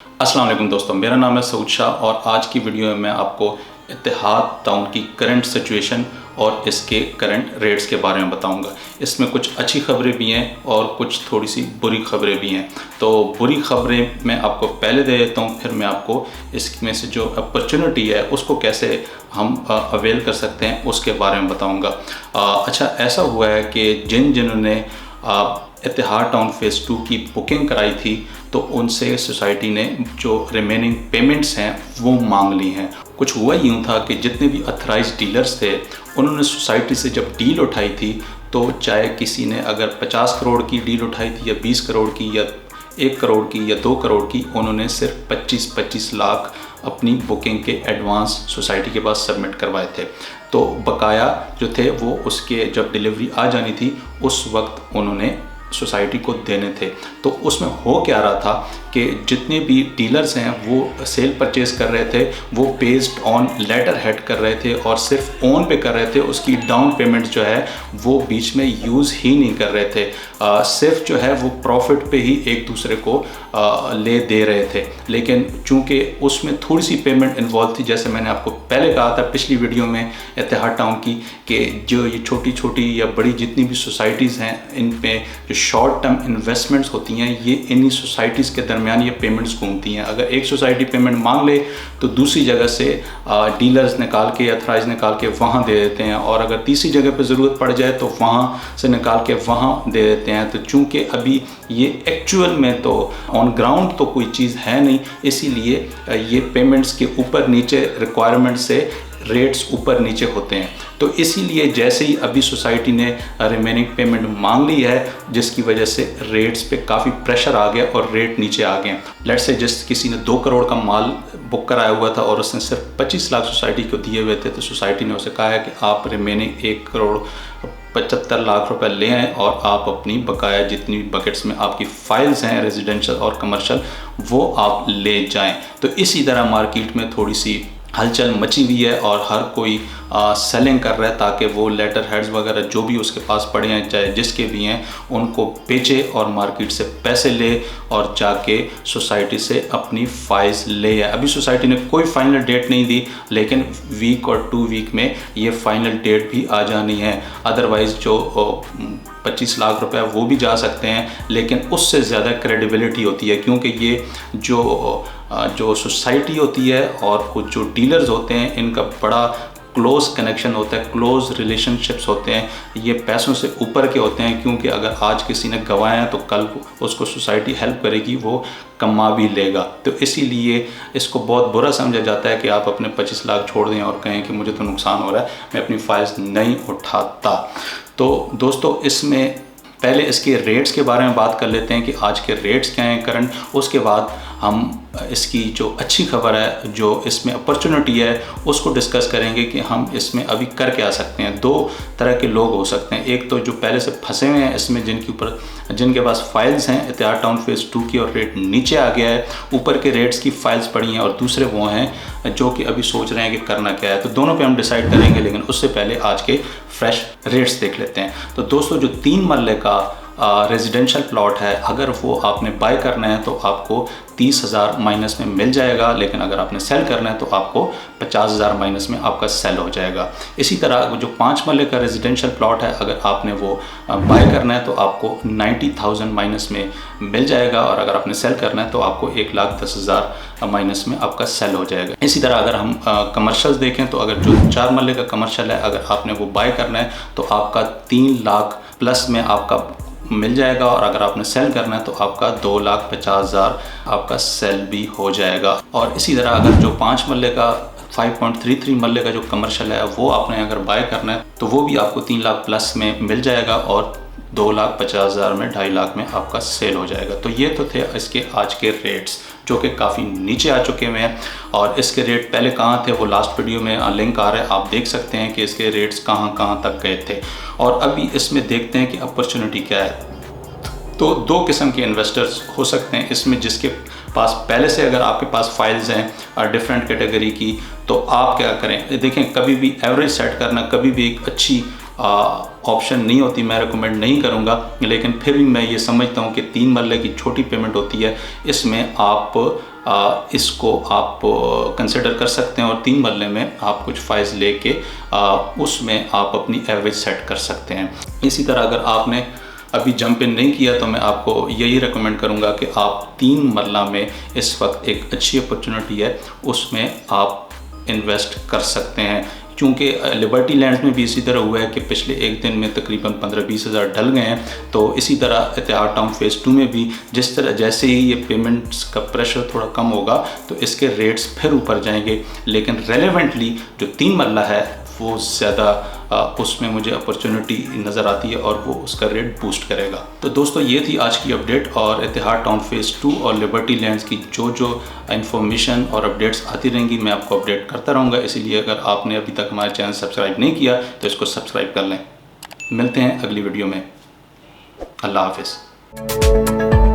अस्सलाम वालेकुम दोस्तों, मेरा नाम है सऊद शाह और आज की वीडियो में मैं आपको इत्तेहाद टाउन की करंट सिचुएशन और इसके करंट रेट्स के बारे में बताऊंगा। इसमें कुछ अच्छी खबरें भी हैं और कुछ थोड़ी सी बुरी खबरें भी हैं। तो बुरी खबरें मैं आपको पहले दे देता हूं, फिर मैं आपको इसमें से जो अपॉर्चुनिटी है उसको कैसे हम अवेल कर सकते हैं उसके बारे में बताऊँगा। अच्छा, ऐसा हुआ है कि जिन्होंने इत्तेहाद टाउन फ़ेज़ 2 की बुकिंग कराई थी तो उनसे सोसाइटी ने जो रिमेनिंग पेमेंट्स हैं वो मांग ली हैं। कुछ हुआ यूँ था कि जितने भी अथराइज डीलर्स थे उन्होंने सोसाइटी से जब डील उठाई थी तो चाहे किसी ने अगर 50 करोड़ की डील उठाई थी या 20 करोड़ की या 1 करोड़ की या 2 करोड़ की, उन्होंने सिर्फ 25-25 लाख अपनी बुकिंग के एडवांस सोसाइटी के पास सबमिट करवाए थे। तो बकाया जो थे वो उसके जब डिलीवरी आ जानी थी उस वक्त उन्होंने सोसाइटी को देने थे। तो उसमें हो क्या रहा था कि जितने भी डीलर्स हैं वो सेल परचेज़ कर रहे थे वो बेस्ड ऑन लेटर हेड कर रहे थे और सिर्फ ऑन पे कर रहे थे। उसकी डाउन पेमेंट जो है वो बीच में यूज़ ही नहीं कर रहे थे। सिर्फ जो है वो प्रॉफिट पे ही एक दूसरे को ले दे रहे थे। लेकिन चूंकि उसमें थोड़ी सी पेमेंट इन्वॉल्व थी, जैसे मैंने आपको पहले कहा था पिछली वीडियो में इत्तेहाद टाउन की, कि जो ये छोटी छोटी या बड़ी जितनी भी सोसाइटीज़ हैं इन पे जो शॉर्ट टर्म इन्वेस्टमेंट्स होती हैं ये इन्हीं सोसाइटीज़ के दरमियान ये पेमेंट्स घूमती हैं। अगर एक सोसाइटी पेमेंट मांग ले तो दूसरी जगह से डीलर्स निकाल के अथराइज निकाल के वहाँ दे देते हैं, और अगर तीसरी जगह पे ज़रूरत पड़ जाए तो वहाँ से निकाल के वहाँ दे देते हैं। तो चूँकि अभी ये एक्चुअल में तो ऑन ग्राउंड तो कोई चीज़ है नहीं, इसीलिए ये पेमेंट्स के ऊपर नीचे रिक्वायरमेंट से रेट्स ऊपर नीचे होते हैं। तो इसीलिए जैसे ही अभी सोसाइटी ने रिमेनिंग पेमेंट मांग ली है जिसकी वजह से रेट्स पे काफ़ी प्रेशर आ गया और रेट नीचे आ गए। लेट्स से जिस किसी ने 2 करोड़ का माल बुक कराया हुआ था और उसने सिर्फ 25 लाख सोसाइटी को दिए हुए थे, तो सोसाइटी ने उसे कहा है कि आप रिमेनिंग 1 करोड़ 75 लाख रुपए ले आएँ और आप अपनी बकाया जितनी भी बकेट्स में आपकी फाइल्स हैं रेजिडेंशियल और कमर्शियल वो आप ले जाएं। तो इसी तरह मार्केट में थोड़ी सी हलचल मची हुई है और हर कोई सेलिंग कर रहा है ताकि वो लेटर हेड्स वगैरह जो भी उसके पास पड़े हैं चाहे जिसके भी हैं उनको बेचे और मार्केट से पैसे ले और जाके सोसाइटी से अपनी फाइल्स ले आए। अभी सोसाइटी ने कोई फाइनल डेट नहीं दी, लेकिन वीक और 2 वीक में ये फाइनल डेट भी आ जानी है। अदरवाइज़ जो 25 लाख रुपए वो भी जा सकते हैं, लेकिन उससे ज़्यादा क्रेडिबिलिटी होती है क्योंकि ये जो सोसाइटी होती है और कुछ जो डीलर्स होते हैं इनका बड़ा क्लोज कनेक्शन होता है, क्लोज रिलेशनशिप्स होते हैं। ये पैसों से ऊपर के होते हैं क्योंकि अगर आज किसी ने गंवाया तो कल उसको सोसाइटी हेल्प करेगी, वो कमा भी लेगा। तो इसीलिए इसको बहुत बुरा समझा जाता है कि आप अपने 25 लाख छोड़ दें और कहें कि मुझे तो नुकसान हो रहा है, मैं अपनी फाइल्स नहीं उठाता। तो दोस्तों इसमें पहले इसके रेट्स के बारे में बात कर लेते हैं कि आज के रेट्स क्या हैं करंट। उसके बाद हम इसकी जो अच्छी खबर है, जो इसमें अपॉर्चुनिटी है, उसको डिस्कस करेंगे कि हम इसमें अभी कर क्या सकते हैं। 2 तरह के लोग हो सकते हैं, एक तो जो पहले से फंसे हुए हैं इसमें जिनके पास फाइल्स हैं इत्तेहाद टाउन फ़ेज़ 2 की और रेट नीचे आ गया है, ऊपर के रेट्स की फाइल्स पड़ी हैं, और दूसरे वो हैं जो कि अभी सोच रहे हैं कि करना क्या है। तो दोनों पे हम डिसाइड करेंगे, लेकिन उससे पहले आज के फ्रेश रेट्स देख लेते हैं। तो दोस्तों जो 3 मरले का रेजिडेंशियल प्लॉट है, अगर वो आपने बाय करना है तो आपको 30,000 माइनस में मिल जाएगा, लेकिन अगर आपने सेल करना है तो आपको 50,000 माइनस में आपका सेल हो जाएगा। इसी तरह जो 5 मरले का रेजिडेंशियल प्लॉट है, अगर आपने वो बाय करना है तो आपको 90,000 माइनस में मिल जाएगा, और अगर आपने सेल करना है तो आपको 1,10,000 माइनस में आपका सेल हो जाएगा। इसी तरह अगर हम कमर्शियल्स देखें तो अगर जो 4 मरले का कमर्शियल है, अगर आपने वो बाय करना है तो आपका 3 लाख प्लस में आपका मिल जाएगा, और अगर आपने सेल करना है तो आपका 2,50,000 आपका सेल भी हो जाएगा। और इसी तरह अगर जो 5 मरले का 5.33 मरले का जो कमर्शियल है वो आपने अगर बाय करना है तो वो भी आपको 3 लाख प्लस में मिल जाएगा, और 2,50,000 में 2.5 लाख में आपका सेल हो जाएगा। तो ये तो थे इसके आज के रेट्स जो कि काफ़ी नीचे आ चुके हुए हैं। और इसके रेट पहले कहाँ थे वो लास्ट वीडियो में लिंक आ रहा है, आप देख सकते हैं कि इसके रेट्स कहाँ तक गए थे। और अभी इसमें देखते हैं कि अपॉर्चुनिटी क्या है। तो 2 किस्म के इन्वेस्टर्स हो सकते हैं इसमें, जिसके पास पहले से अगर आपके पास फाइल्स हैं डिफरेंट कैटेगरी की, तो आप क्या करें। देखें, कभी भी एवरेज सेट करना कभी भी एक अच्छी ऑप्शन नहीं होती, मैं रिकमेंड नहीं करूँगा, लेकिन फिर भी मैं ये समझता हूँ कि 3 मरले की छोटी पेमेंट होती है, इसमें आप इसको आप कंसिडर कर सकते हैं और 3 मरले में आप कुछ फ़ाइज़ लेके उसमें आप अपनी एवरेज सेट कर सकते हैं। इसी तरह अगर आपने अभी जंप इन नहीं किया तो मैं आपको यही रेकमेंड करूंगा कि आप 3 मरला में इस वक्त एक अच्छी अपॉर्चुनिटी है, उसमें आप इन्वेस्ट कर सकते हैं। क्योंकि लिबर्टी लैंड्स में भी इसी तरह हुआ है कि पिछले एक दिन में तकरीबन 15-20 हज़ार ढल गए हैं। तो इसी तरह इत्तेहाद टाउन फेज़ 2 में भी जिस तरह जैसे ही ये पेमेंट्स का प्रेशर थोड़ा कम होगा तो इसके रेट्स फिर ऊपर जाएंगे, लेकिन रेलेवेंटली जो 3 मरला है वो ज़्यादा उसमें मुझे अपॉर्चुनिटी नज़र आती है और वो उसका रेट बूस्ट करेगा। तो दोस्तों ये थी आज की अपडेट, और इत्तेहाद टाउन फेज़ 2 और लिबर्टी लैंड्स की जो इन्फॉर्मेशन और अपडेट्स आती रहेंगी मैं आपको अपडेट करता रहूँगा। इसीलिए अगर आपने अभी तक हमारा चैनल सब्सक्राइब नहीं किया तो इसको सब्सक्राइब कर लें। मिलते हैं अगली वीडियो में। अल्लाह हाफ़िज़।